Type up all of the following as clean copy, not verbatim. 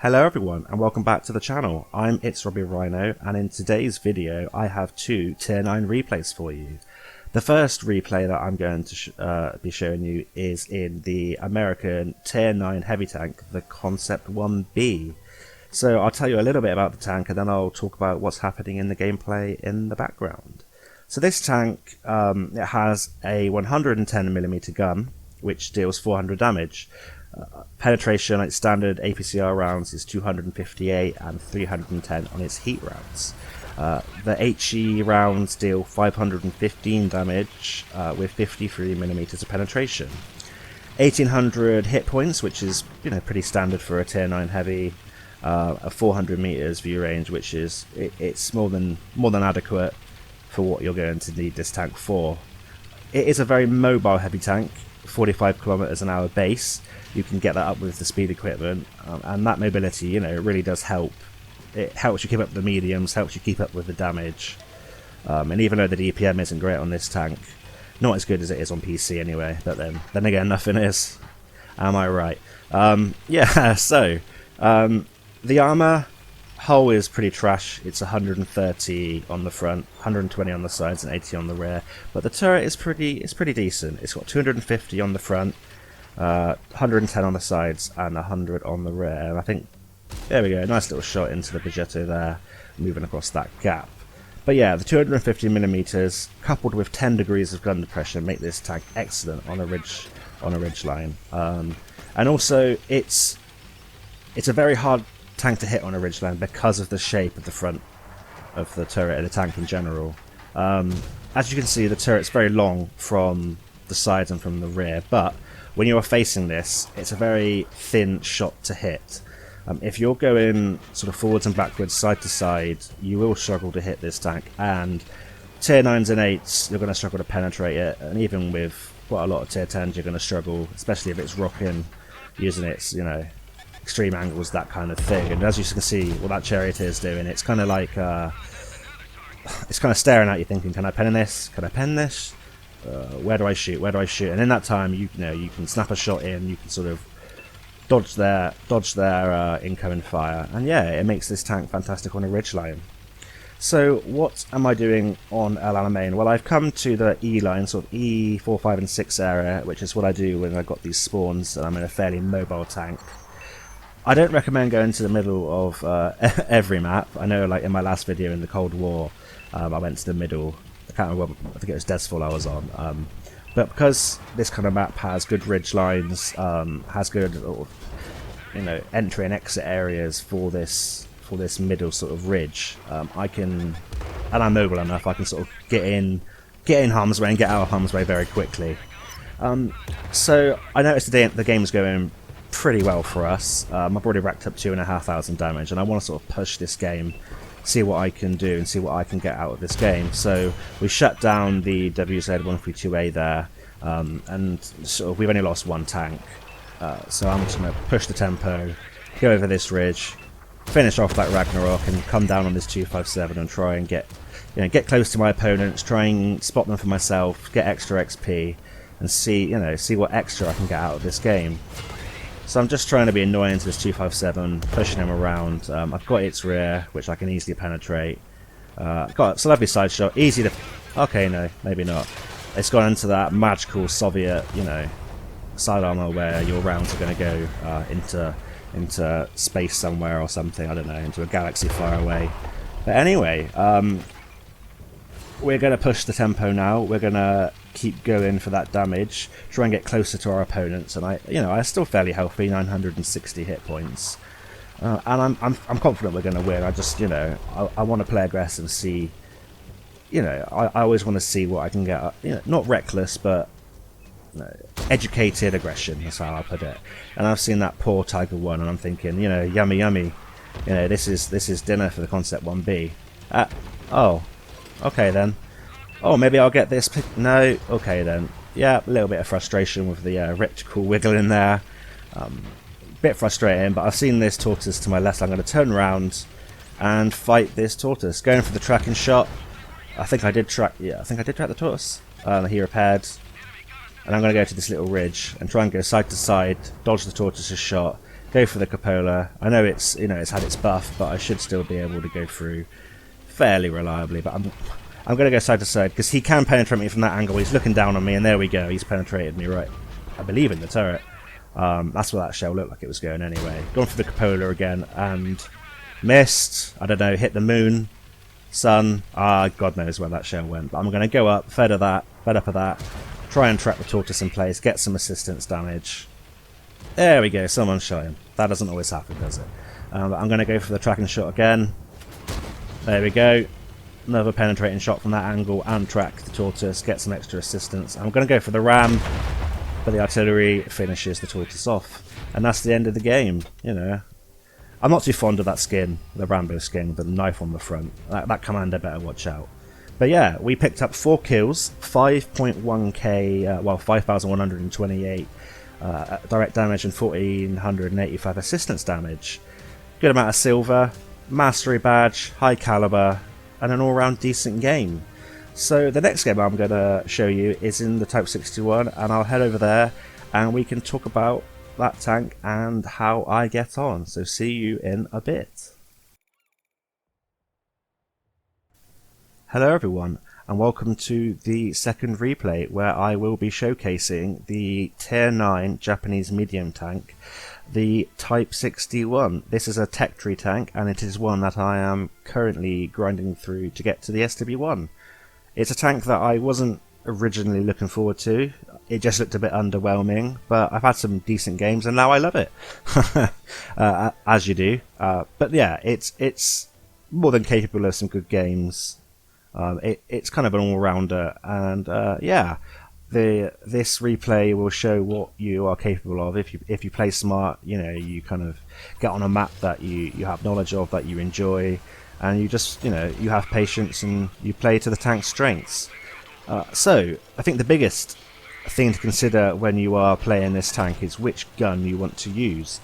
Hello everyone and welcome back to the channel. It's Robbie Rhino, and in today's video I have two tier 9 replays for you. The first replay that I'm going to be showing you is in the American tier 9 heavy tank, the Concept 1B. So I'll tell you a little bit about the tank and then I'll talk about what's happening in the gameplay in the background. So this tank it has a 110mm gun which deals 400 damage. Penetration on its standard APCR rounds is 258 and 310 on its heat rounds. The HE rounds deal 515 damage with 53mm of penetration. 1800 hit points, which is pretty standard for a tier 9 heavy. A 400 meters view range, which is it's more than adequate for what you're going to need this tank for. It is a very mobile heavy tank, 45 kilometers an hour base. You can get that up with the speed equipment, and that mobility, really does help. It helps you keep up the mediums, helps you keep up with the damage. And even though the DPM isn't great on this tank, not as good as it is on PC anyway, but then again, nothing is. Am I right? Yeah, so, the armour hull is pretty trash. It's 130 on the front, 120 on the sides, and 80 on the rear. But the turret is pretty decent. It's got 250 on the front, 110 on the sides, and 100 on the rear. And I think, there we go, nice little shot into the Progetto there, moving across that gap. But yeah, the 250mm coupled with 10 degrees of gun depression make this tank excellent on a ridge line. And also, it's a very hard tank to hit on a ridgeline because of the shape of the front of the turret and the tank in general. As you can see, the turret's very long from the sides and from the rear, but when you're facing this, it's a very thin shot to hit. If you're going sort of forwards and backwards, side to side, you will struggle to hit this tank, and tier 9s and 8s, you're going to struggle to penetrate it, and even with quite a lot of tier 10s, you're going to struggle, especially if it's rocking, using its, extreme angles, that kind of thing. And as you can see, what that Charioteer is doing, it's kind of like, it's kind of staring at you thinking, can I pen this? Can I pen this? Where do I shoot? Where do I shoot? And in that time, you can snap a shot in, you can sort of dodge their incoming fire, and yeah, it makes this tank fantastic on a ridgeline. So what am I doing on El Alamein? Well, I've come to the E line, sort of E 4, 5 and 6 area, which is what I do when I've got these spawns and I'm in a fairly mobile tank. I don't recommend going to the middle of every map. I know, like in my last video in the Cold War, I went to the middle. I can't remember, I think it was Desfall I was on. But because this kind of map has good ridge lines, has good entry and exit areas for this middle sort of ridge, and I'm mobile enough, I can sort of get in harm's way and get out of harm's way very quickly. So I noticed the game's going pretty well for us. I've already racked up 2,500 damage, and I want to sort of push this game, see what I can do and see what I can get out of this game. So we shut down the WZ-132A there, and sort of we've only lost one tank. So I'm just going to push the tempo, go over this ridge, finish off that Ragnarok, and come down on this 257 and try and get close to my opponents, try and spot them for myself, get extra XP, and see what extra I can get out of this game. So I'm just trying to be annoying to this 257, pushing him around. I've got its rear, which I can easily penetrate. It's a lovely side shot, easy to... Okay, no, maybe not. It's gone into that magical Soviet, side armor where your rounds are going to go into space somewhere or something, I don't know, into a galaxy far away. But anyway, we're going to push the tempo now. We're going to keep going for that damage, try and get closer to our opponents, and I'm still fairly healthy, 960 hit points, and I'm confident we're going to win. I just I want to play aggressive, see, I always want to see what I can get, not reckless, but educated aggression, that's how I'll put it. And I've seen that poor Tiger 1, and I'm thinking, yummy yummy, this is dinner for the Concept 1B. Oh, okay then. Oh, maybe I'll get this pick. No, okay then. Yeah, a little bit of frustration with the reticle wiggle in there. Bit frustrating, but I've seen this tortoise to my left. I'm going to turn around and fight this tortoise. Going for the tracking shot. I think I did track. Yeah, I think I did track the tortoise. He repaired, and I'm going to go to this little ridge and try and go side to side, dodge the tortoise's shot, go for the cupola. I know it's it's had its buff, but I should still be able to go through fairly reliably. But I'm going to go side to side because he can penetrate me from that angle. He's looking down on me, and there we go. He's penetrated me right, I believe, in the turret. That's what that shell looked like it was going anyway. Going for the cupola again and missed. I don't know, hit the moon, sun. God knows where that shell went. But I'm going to go up, fed up of that, try and trap the tortoise in place, get some assistance damage. There we go, someone's shot him. That doesn't always happen, does it? But I'm going to go for the tracking shot again. There we go. Another penetrating shot from that angle and track the tortoise, get some extra assistance. I'm going to go for the ram, but the artillery finishes the tortoise off. And that's the end of the game, you know. I'm not too fond of that skin, the Rambo skin with the knife on the front. That commander better watch out. But yeah, we picked up 4 kills, 5.1k, well 5,128 direct damage and 1,485 assistance damage. Good amount of silver, mastery badge, high caliber, and an all-round decent game. So the next game I'm going to show you is in the Type 61, and I'll head over there and we can talk about that tank and how I get on. So see you in a bit. Hello everyone, and welcome to the second replay where I will be showcasing the Tier 9 Japanese medium tank, the Type 61. This is a tech tree tank, and it is one that I am currently grinding through to get to the SW1. It's a tank that I wasn't originally looking forward to. It just looked a bit underwhelming, but I've had some decent games and now I love it. As you do. But yeah, it's more than capable of some good games. It's kind of an all-rounder, and yeah, this replay will show what you are capable of if you play smart. You know, you kind of get on a map that you have knowledge of, that you enjoy, and you just, you have patience and you play to the tank's strengths. So I think the biggest thing to consider when you are playing this tank is which gun you want to use.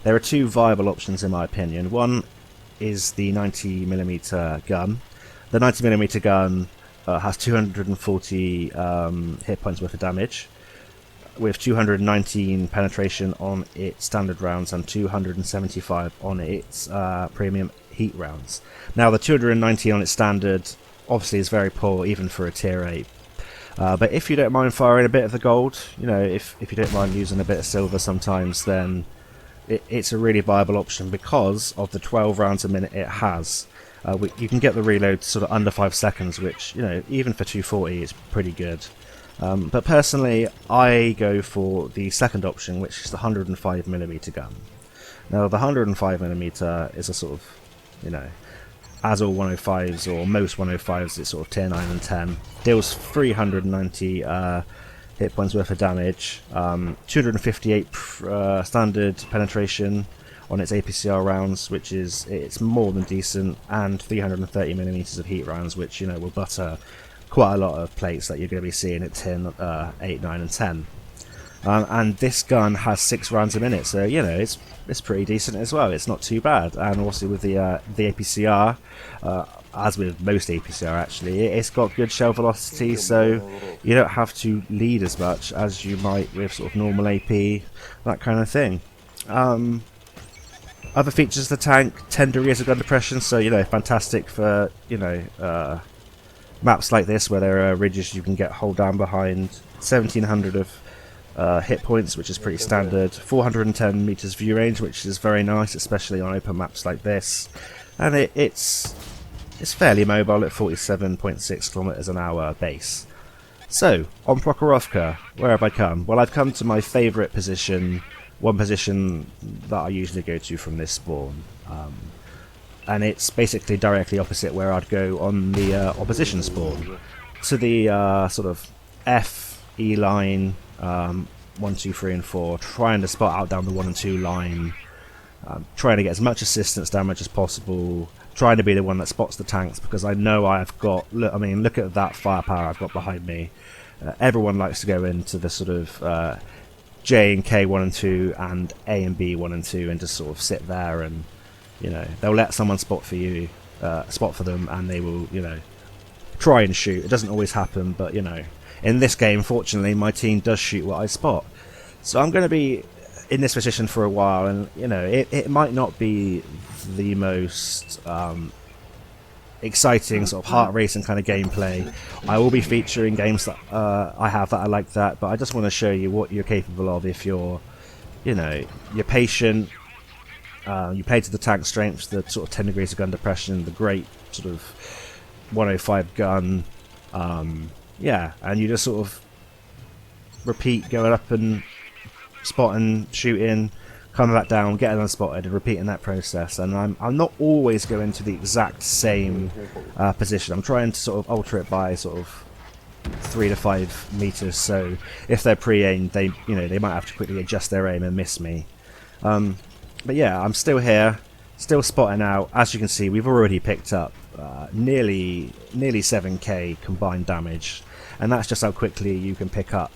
There are 2 viable options in my opinion. One is the 90mm gun. The 90mm gun has 240 hit points worth of damage, with 219 penetration on its standard rounds and 275 on its premium heat rounds. Now the 219 on its standard obviously is very poor even for a tier 8. But if you don't mind firing a bit of the gold, if you don't mind using a bit of silver sometimes, then it's a really viable option because of the 12 rounds a minute it has. You can get the reload sort of under 5 seconds, which, even for 240 is pretty good. But personally, I go for the second option, which is the 105mm gun. Now, the 105mm is a sort of, as all 105s or most 105s, it's sort of tier 9 and 10. Deals 390 hit points worth of damage, 258 standard penetration on its APCR rounds, which it's more than decent, and 330mm of heat rounds, which will butter quite a lot of plates that you're going to be seeing at 10, 8, 9 and 10. And this gun has 6 rounds a minute, so it's pretty decent as well. It's not too bad. And also with the APCR, as with most APCR actually, it's got good shell velocity, so you don't have to lead as much as you might with sort of normal AP, that kind of thing. Other features of the tank: 10 degrees of gun depression, so fantastic for maps like this where there are ridges you can get hold down behind. 1700 of hit points, which is pretty standard. 410 meters view range, which is very nice, especially on open maps like this. And it's fairly mobile at 47.6 kilometers an hour base. So on Prokhorovka, where have I come? Well, I've come to my favourite position. One position that I usually go to from this spawn, and it's basically directly opposite where I'd go on the opposition spawn, to the sort of F, E line, 1, 2, 3 and 4, trying to spot out down the 1 and 2 line, trying to get as much assistance damage as possible, trying to be the one that spots the tanks, because I know I've got, look at that firepower I've got behind me. Everyone likes to go into the sort of J and K 1 and 2 and A and B 1 and 2 and just sort of sit there, and they'll let someone spot for them, and they will try and shoot. It doesn't always happen, but in this game, fortunately, my team does shoot what I spot. So I'm going to be in this position for a while, and you know, it might not be the most exciting sort of heart racing kind of gameplay. I will be featuring games that I have that are like that, but I just want to show you what you're capable of if you're, you know, you're patient, you play to the tank strengths, the sort of 10 degrees of gun depression, the great sort of 105 gun, yeah, and you just sort of repeat going up and spotting, shooting, coming back down, getting unspotted, and repeating that process. And I'm not always going to the exact same position. I'm trying to sort of alter it by sort of 3 to 5 meters. So if they're pre-aimed, they might have to quickly adjust their aim and miss me. But yeah, I'm still here, still spotting out. As you can see, we've already picked up nearly 7k combined damage. And that's just how quickly you can pick up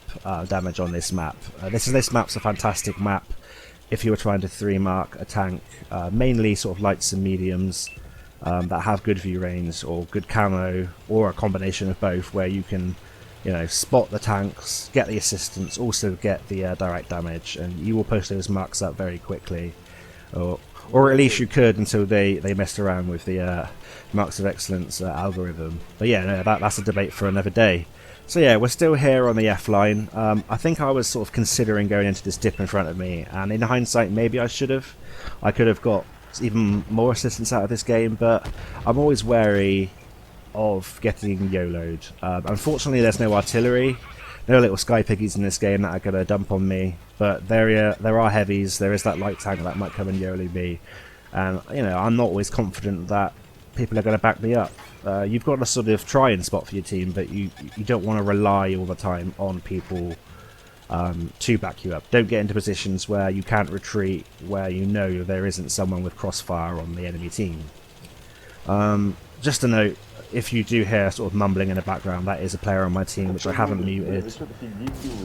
damage on this map. This map's a fantastic map if you were trying to 3-mark a tank, mainly sort of lights and mediums that have good view range or good camo, or a combination of both, where you can, you know, spot the tanks, get the assistance, also get the direct damage, and you will post those marks up very quickly, or at least you could until they messed around with the marks of excellence algorithm. But yeah, no, that's a debate for another day. So yeah, we're still here on the F line. I think I was sort of considering going into this dip in front of me, and in hindsight maybe I should have. I could have got even more assistance out of this game, but I'm always wary of getting YOLO'd. Unfortunately there's no artillery, no little sky piggies in this game that are going to dump on me, but there are heavies, there is that light tank that might come and YOLO me, and you know, I'm not always confident that people are going to back me up. You've got to sort of try and spot for your team, but you don't want to rely all the time on people to back you up. Don't get into positions where you can't retreat, where you know there isn't someone with crossfire on the enemy team. Just a note, if you do hear sort of mumbling in the background, that is a player on my team which I haven't muted.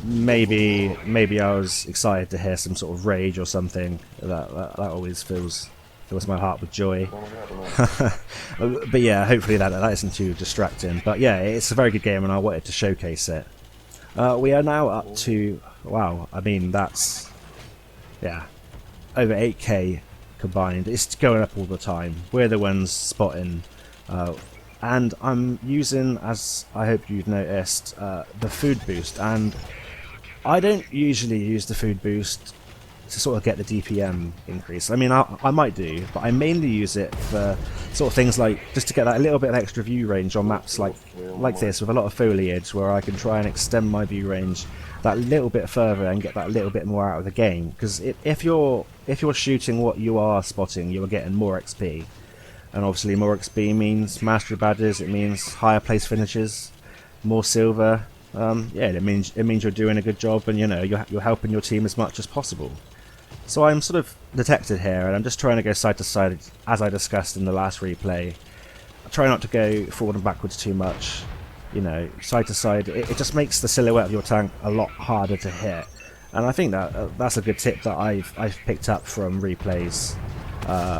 Maybe I was excited to hear some sort of rage or something. That always fills my heart with joy. But yeah, hopefully that isn't too distracting. But yeah, it's a very good game and I wanted to showcase it. We are now up to, wow, I mean that's, yeah, over 8k combined. It's going up all the time. We're the ones spotting, and I'm using, as I hope you've noticed, the food boost, and I don't usually use the food boost to sort of get the DPM increase. I mean, I might do, but I mainly use it for sort of things like just to get that little bit of extra view range on maps like this with a lot of foliage, where I can try and extend my view range that little bit further and get that little bit more out of the game. Because if you're shooting what you are spotting, you're getting more XP, and obviously more XP means mastery badges. It means higher place finishes, more silver. Yeah, it means you're doing a good job, and you know you're helping your team as much as possible. So I'm sort of detected here, and I'm just trying to go side to side, as I discussed in the last replay. I try not to go forward and backwards too much, you know, side to side. It just makes the silhouette of your tank a lot harder to hit, and I think that's a good tip that I've picked up from replays,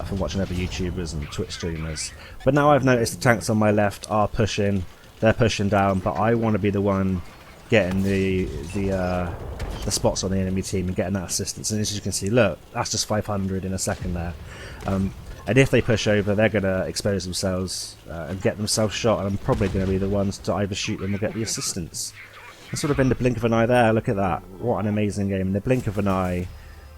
from watching other YouTubers and Twitch streamers. But now I've noticed the tanks on my left are pushing, they're pushing down, but I want to be the one getting the spots on the enemy team and getting that assistance. And as you can see, look, that's just 500 in a second there. And if they push over, they're going to expose themselves and get themselves shot, and I'm probably going to be the ones to either shoot them or get the assistance. And sort of in the blink of an eye there, look at that. What an amazing game. In the blink of an eye,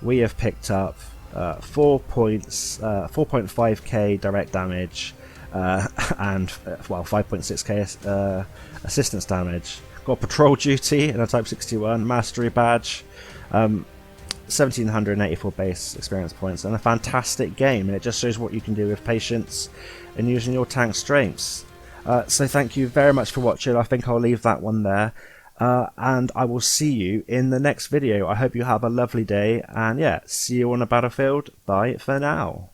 we have picked up 4.5k direct damage and, well, 5.6k assistance damage. Got patrol duty in a Type 61, mastery badge, 1784 base experience points, and a fantastic game. And it just shows what you can do with patience and using your tank strengths. So thank you very much for watching. I think I'll leave that one there, and I will see you in the next video. I hope you have a lovely day, and yeah, see you on the battlefield. Bye for now.